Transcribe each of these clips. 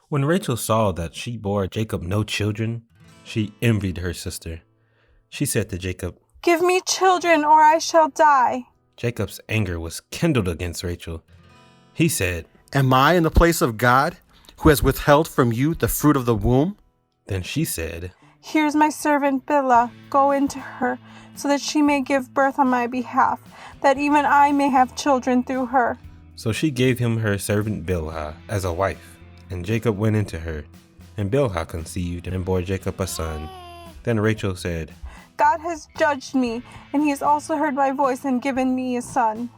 When Rachel saw that she bore Jacob no children, she envied her sister. She said to Jacob, "Give me children, or I shall die." Jacob's anger was kindled against Rachel. He said, Am I in the place of God, who has withheld from you the fruit of the womb? Then she said, "Here's my servant Bilhah. Go into her, so that she may give birth on my behalf, that even I may have children through her." So she gave him her servant Bilhah as a wife, and Jacob went into her. And Bilhah conceived and bore Jacob a son. Then Rachel said, "God has judged me, and he has also heard my voice and given me a son."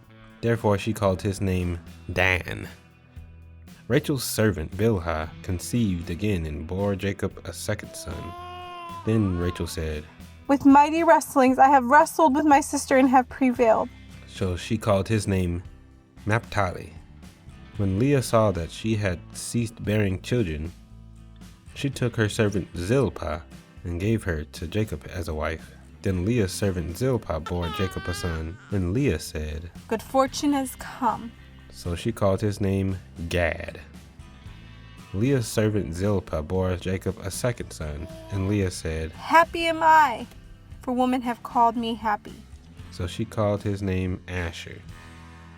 Therefore she called his name Dan. Rachel's servant Bilhah conceived again and bore Jacob a second son. Then Rachel said, "With mighty wrestlings I have wrestled with my sister and have prevailed." So she called his name Naphtali. When Leah saw that she had ceased bearing children, she took her servant Zilpah and gave her to Jacob as a wife. Then Leah's servant Zilpah bore Jacob a son, and Leah said, "Good fortune has come." So she called his name Gad. Leah's servant Zilpah bore Jacob a second son, and Leah said, "Happy am I, for women have called me happy." So she called his name Asher.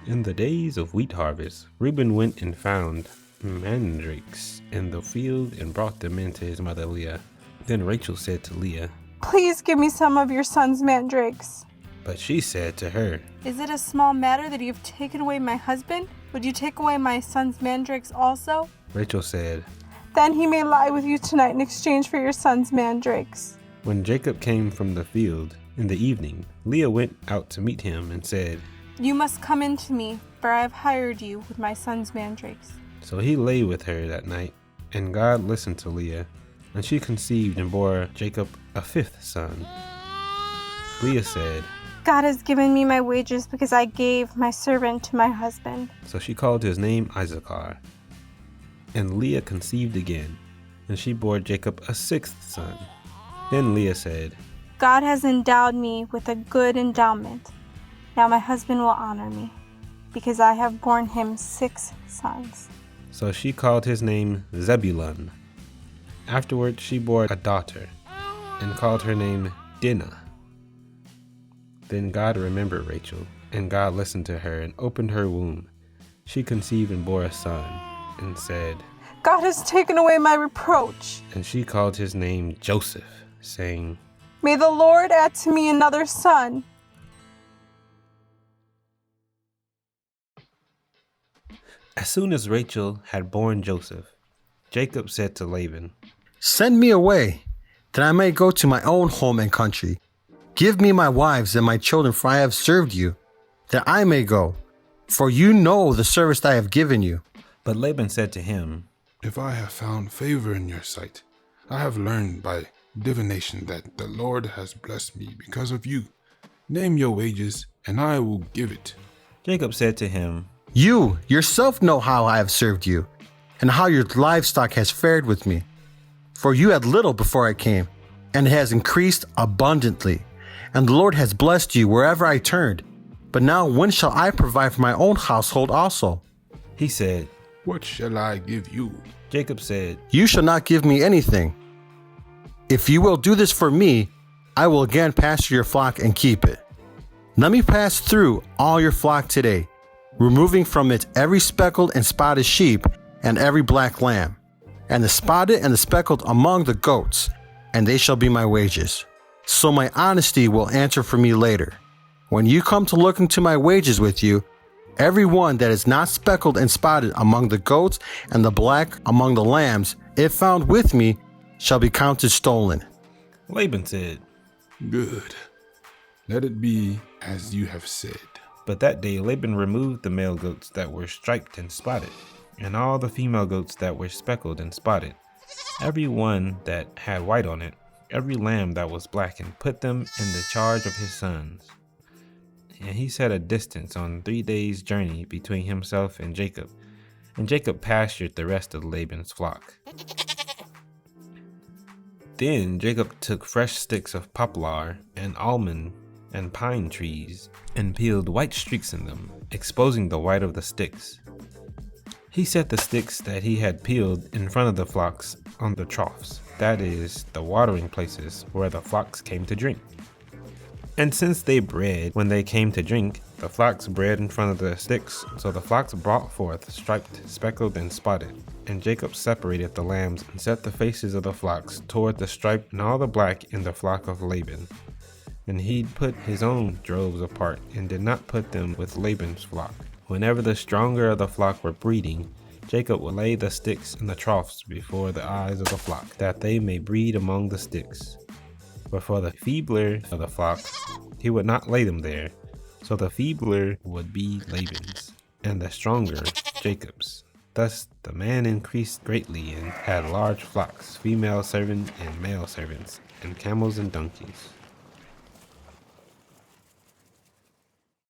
In the days of wheat harvest, Reuben went and found mandrakes in the field and brought them in to his mother Leah. Then Rachel said to Leah, "Please give me some of your son's mandrakes." but she said to her, "Is it a small matter that you have taken away my husband? Would you take away my son's mandrakes also?" Rachel said, "Then he may lie with you tonight in exchange for your son's mandrakes." When Jacob came from the field in the evening, Leah went out to meet him and said, "You must come in to me, for I have hired you with my son's mandrakes." So he lay with her that night, and God listened to Leah, and she conceived and bore Jacob a fifth son. Leah said, "God has given me my wages because I gave my servant to my husband." so she called his name Issachar. And Leah conceived again, and she bore Jacob a sixth son. Then Leah said, "God has endowed me with a good endowment. Now my husband will honor me, because I have borne him 6 sons." So she called his name Zebulun. Afterward she bore a daughter, and called her name Dinah. Then God remembered Rachel, and God listened to her and opened her womb. She conceived and bore a son, and said, "God has taken away my reproach." and she called his name Joseph, saying, May the Lord add to me another son. As soon as Rachel had borne Joseph, Jacob said to Laban, Send me away, that I may go to my own home and country. Give me my wives and my children, for I have served you, that I may go, for you know the service that I have given you. But Laban said to him, If I have found favor in your sight, I have learned by divination that the Lord has blessed me because of you. Name your wages, and I will give it. Jacob said to him, You yourself know how I have served you, and how your livestock has fared with me. For you had little before I came, and it has increased abundantly. And the Lord has blessed you wherever I turned. But now when shall I provide for my own household also? He said, What shall I give you? Jacob said, You shall not give me anything. If you will do this for me, I will again pasture your flock and keep it. Let me pass through all your flock today, removing from it every speckled and spotted sheep and every black lamb, and the spotted and the speckled among the goats, and they shall be my wages. So my honesty will answer for me later. When you come to look into my wages with you, every one that is not speckled and spotted among the goats and the black among the lambs, if found with me, shall be counted stolen. Laban said, Good. Let it be as you have said. But that day Laban removed the male goats that were striped and spotted, and all the female goats that were speckled and spotted, every one that had white on it, every lamb that was black, and put them in the charge of his sons. And he set a distance on 3 days' journey between himself and Jacob pastured the rest of Laban's flock. Then Jacob took fresh sticks of poplar and almond and pine trees, and peeled white streaks in them, exposing the white of the sticks. He set the sticks that he had peeled in front of the flocks on the troughs, that is, the watering places where the flocks came to drink. And since they bred when they came to drink, the flocks bred in front of the sticks, so the flocks brought forth striped, speckled, and spotted. And Jacob separated the lambs and set the faces of the flocks toward the striped and all the black in the flock of Laban. And he put his own droves apart and did not put them with Laban's flock. Whenever the stronger of the flock were breeding, Jacob would lay the sticks in the troughs before the eyes of the flock, that they may breed among the sticks. But for the feebler of the flock, he would not lay them there, so the feebler would be Laban's, and the stronger Jacob's. Thus the man increased greatly and had large flocks, female servants and male servants, and camels and donkeys.